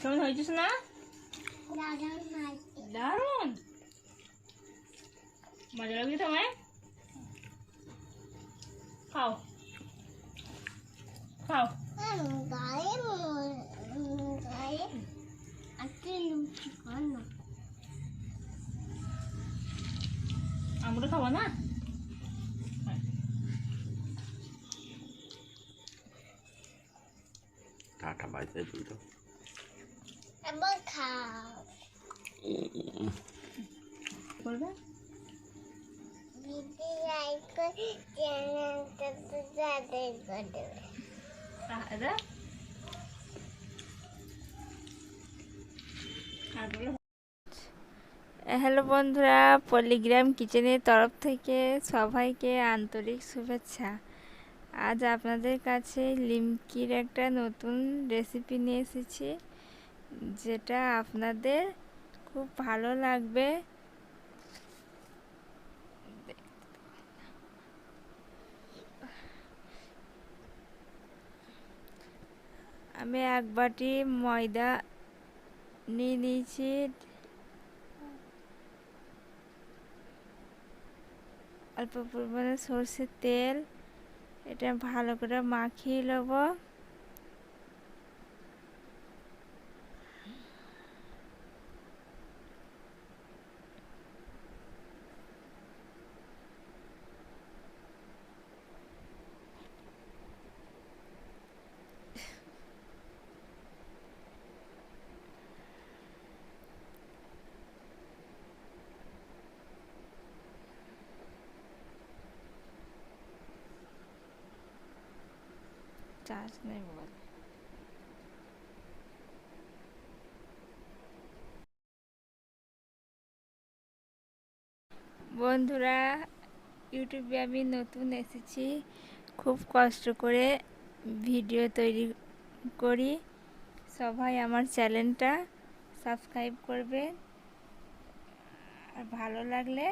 কেমন হয়েছিস না? দারুণ মজা লাগছে তোমায়। খাও খাও। আমরা খাবো না? টাটা বাইতে দুটো বলবে হ্যালো বন্ধুরা, পল্লিগ্রাম কিচেনের তরফ থেকে সবাইকে আন্তরিক শুভেচ্ছা। আজ আপনাদের কাছে লিমকির একটা নতুন রেসিপি নিয়ে এসেছি, যেটা আপনাদের খুব ভালো লাগবে। আমি এক বাটি ময়দা নিয়ে নিয়েছি, অল্প পরিমাণে সরষের তেল। এটা ভালো করে মাখিয়ে নেব। চার্জ নেই মোবাইল। বন্ধুরা, ইউটিউবে আমি নতুন এসেছি, খুব কষ্ট করে ভিডিও তৈরি করি। সবাই আমার চ্যানেলটা সাবস্ক্রাইব করবেন, আর ভালো লাগলে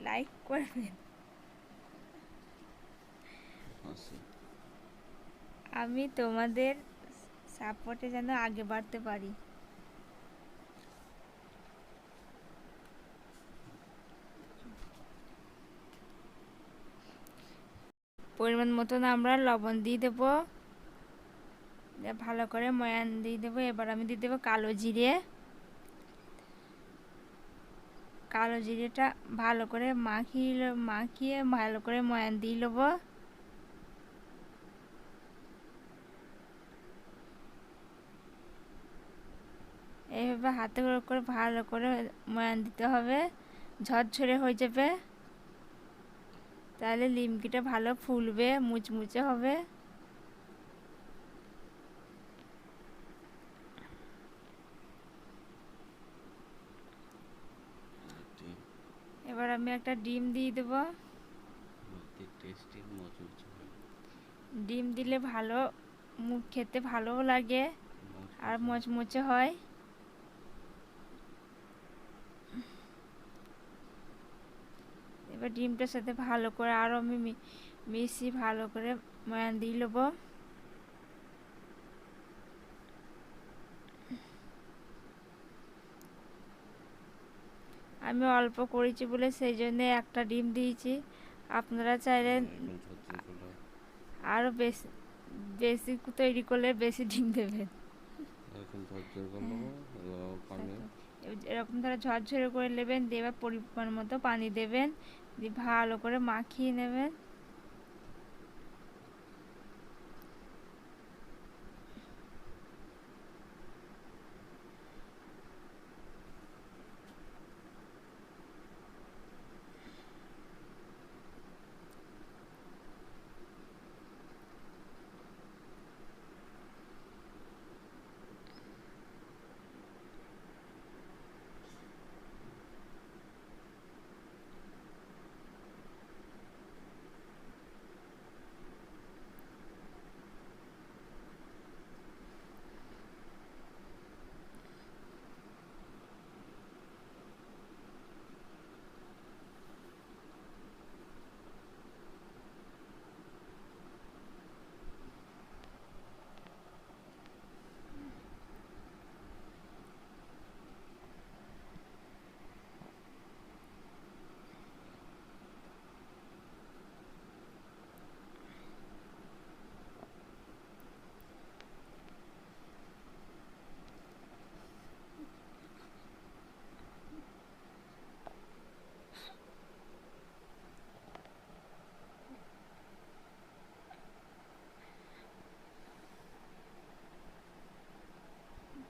লাইক করবেন। আমি তোমাদের সাপোর্টে যেন আগে বাড়তে পারি। পরিমাণ মতন আমরা লবণ দিয়ে দেবো, ভালো করে ময়ান দিয়ে দেবো। এবার আমি দিয়ে দেবো কালো জিরে। কালো জিরেটা ভালো করে মাখিয়ে ভালো করে ময়ান দিয়ে নেবো। এইভাবে হাতে করে ভালো করে ময়ান দিতে হবে, ঝরঝরে হয়ে যাবে। তাহলে লিমকিটা ভালো ফুলবে, মুচমুচে হবে। এবার আমি একটা ডিম দিয়ে দেবো। ডিম দিলে ভালো, মুখ খেতে ভালো লাগে আর মচমচে হয়। এবার ডিমটার সাথে ভালো করে আরও আমি মিশিয়ে ভালো করে ময়ান দিয়ে নেবো। আমি অল্প করেছি বলে সেই জন্যে একটা ডিম দিয়েছি। আপনারা চাইলে আরও বেশি বেশি তৈরি করলে বেশি ডিম দেবেন। এরকম ধরে ঝরঝরে করে নেবেন, দিয়ে এবার পরিমাণ মতো পানি দেবেন, দিয়ে ভালো করে মাখিয়ে নেবেন।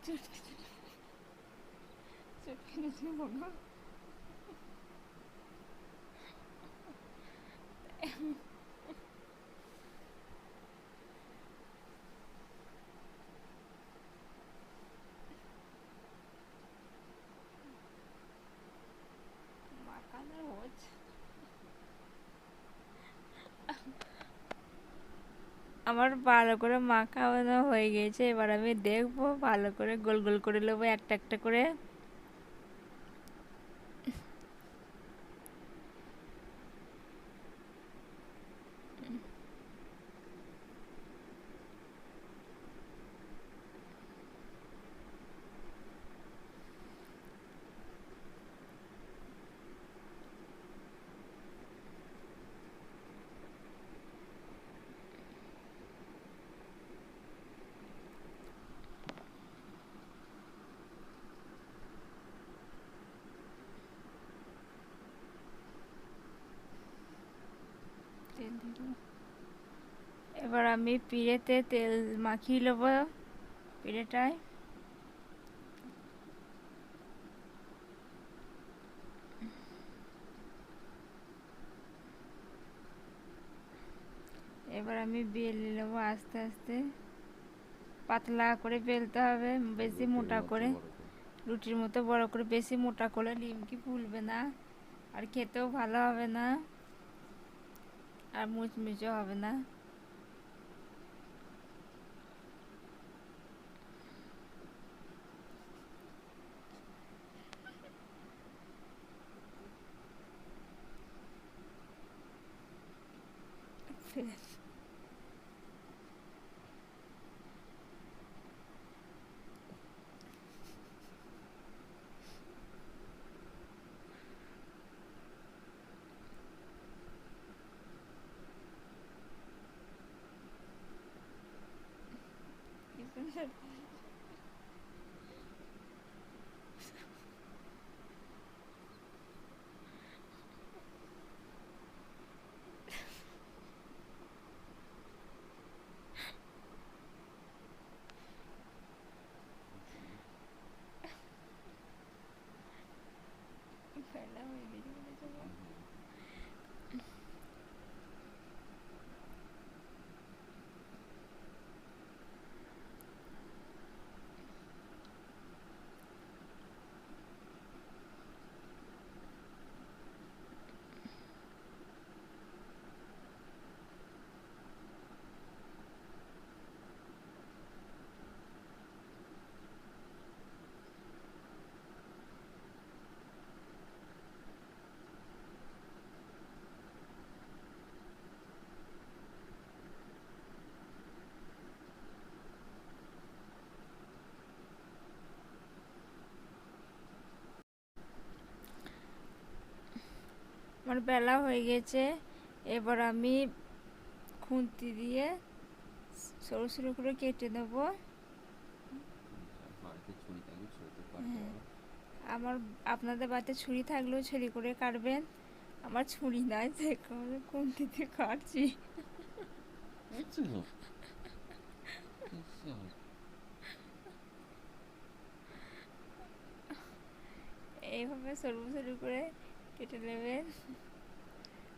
চটকে নিচে বলো। মাখানো হচ্ছে। আমার ভালো করে মাখানো হয়ে গেছে, এবার আমি দেখবো ভালো করে গোল গোল করে নেবো একটা একটা করে। তেল দিলাম। এবার আমি পিড়েতে তেল মাখিয়ে নেবো পিড়েটায়। এবার আমি বেলে নেবো আস্তে আস্তে, পাতলা করে বেলতে হবে, বেশি মোটা করে রুটির মতো বড় করে। বেশি মোটা করে নিমকি ফুলবে না, আর খেতেও ভালো হবে না, আর মুচমুচে হবে না। আমার বেলা হয়ে গেছে। এবার আমি খুন্তি দিয়ে সরু সরু করে কেটে নেব। আমার আপনাদের বাড়িতে ছুরি থাকলেও ছুরি করে কাটবেন, আমার ছুরি নাই, যে খুন্তিতে কাটছি। এইভাবে সরু সরু করে কেটে নেবেন,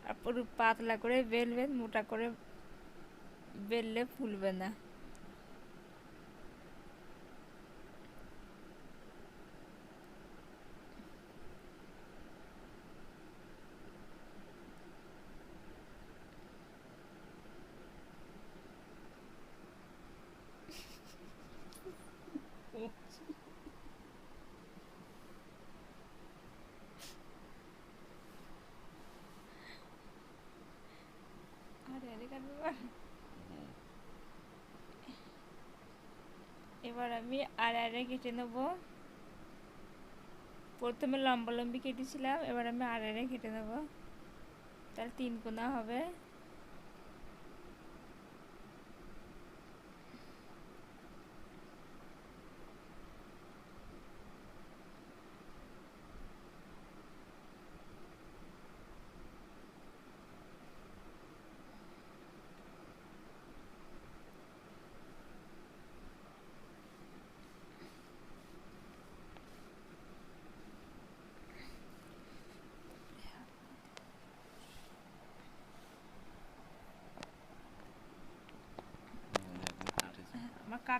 আর পুরো পাতলা করে বেলবেন, মোটা করে বেললে ফুলবে না। এবার আমি আর কেটে নেব। প্রথমে লম্বা লম্বি কেটেছিলাম, এবার আমি আর কেটে নেব, তাহলে 3 কোনা হবে।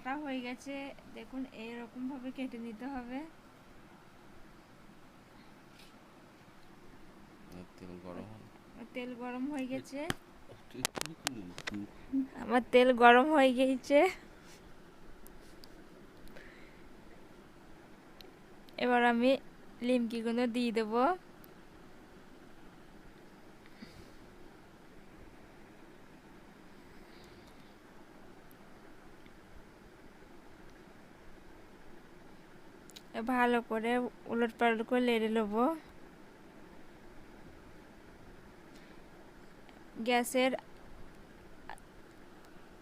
কাটা হয়ে গেছে, দেখুন এইরকম ভাবে কেটে নিতে হবে। তেল গরম হয়ে গেছে, আমার তেল গরম হয়ে গিয়েছে। এবার আমি লিমকিগুলো দিয়ে দেবো। ভালো করে উলট পালট করে নেড়ে নেবো। গ্যাসের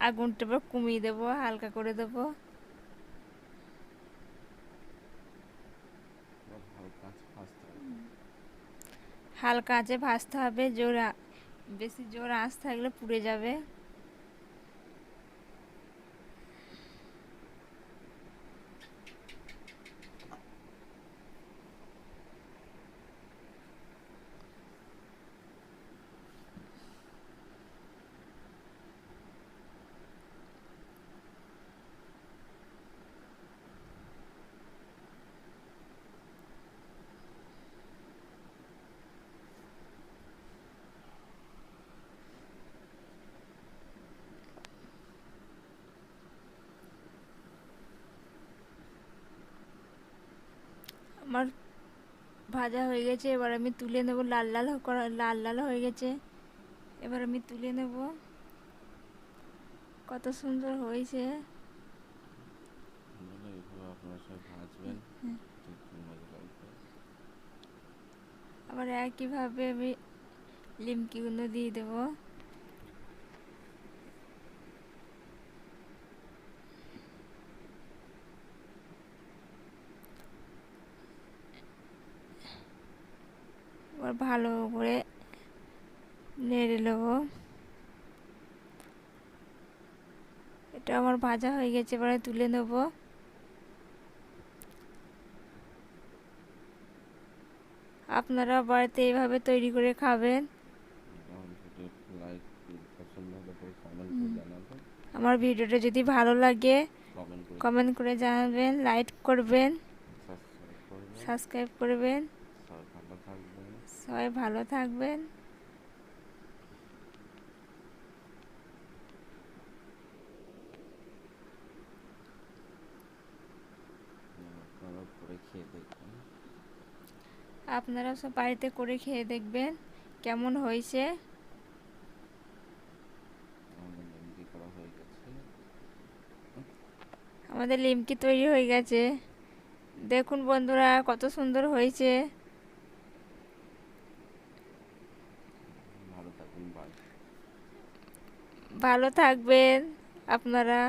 আগুনটা এবার কমিয়ে দেবো, হালকা করে দেবো। হালকা আঁচে ভাজতে হবে, বেশি জোর আঁচ থাকলে পুড়ে যাবে। আমার ভাজা হয়ে গেছে, এবার আমি তুলে নেব। লাল লাল হয়ে গেছে, এবার আমি তুলে নেব। কত সুন্দর হয়েছে। আবার একইভাবে আমি লিমকিগুলো দিয়ে দেবো। এবার ভালো করে নেড়ে নেবো। এটা আমার ভাজা হয়ে গেছে, এবারে তুলে নেব। আপনারা বাড়িতে এইভাবে তৈরি করে খাবেন। আমার ভিডিওটা যদি ভালো লাগে কমেন্ট করে জানাবেন, লাইক করবেন, সাবস্ক্রাইব করবেন। সবাই ভালো থাকবেন। আপনারা সব বাড়িতে করে খেয়ে দেখবেন কেমন হয়েছে। আমাদের লিমকি তৈরি হয়ে গেছে, দেখুন বন্ধুরা কত সুন্দর হয়েছে। ভালো থাকবেন আপনারা।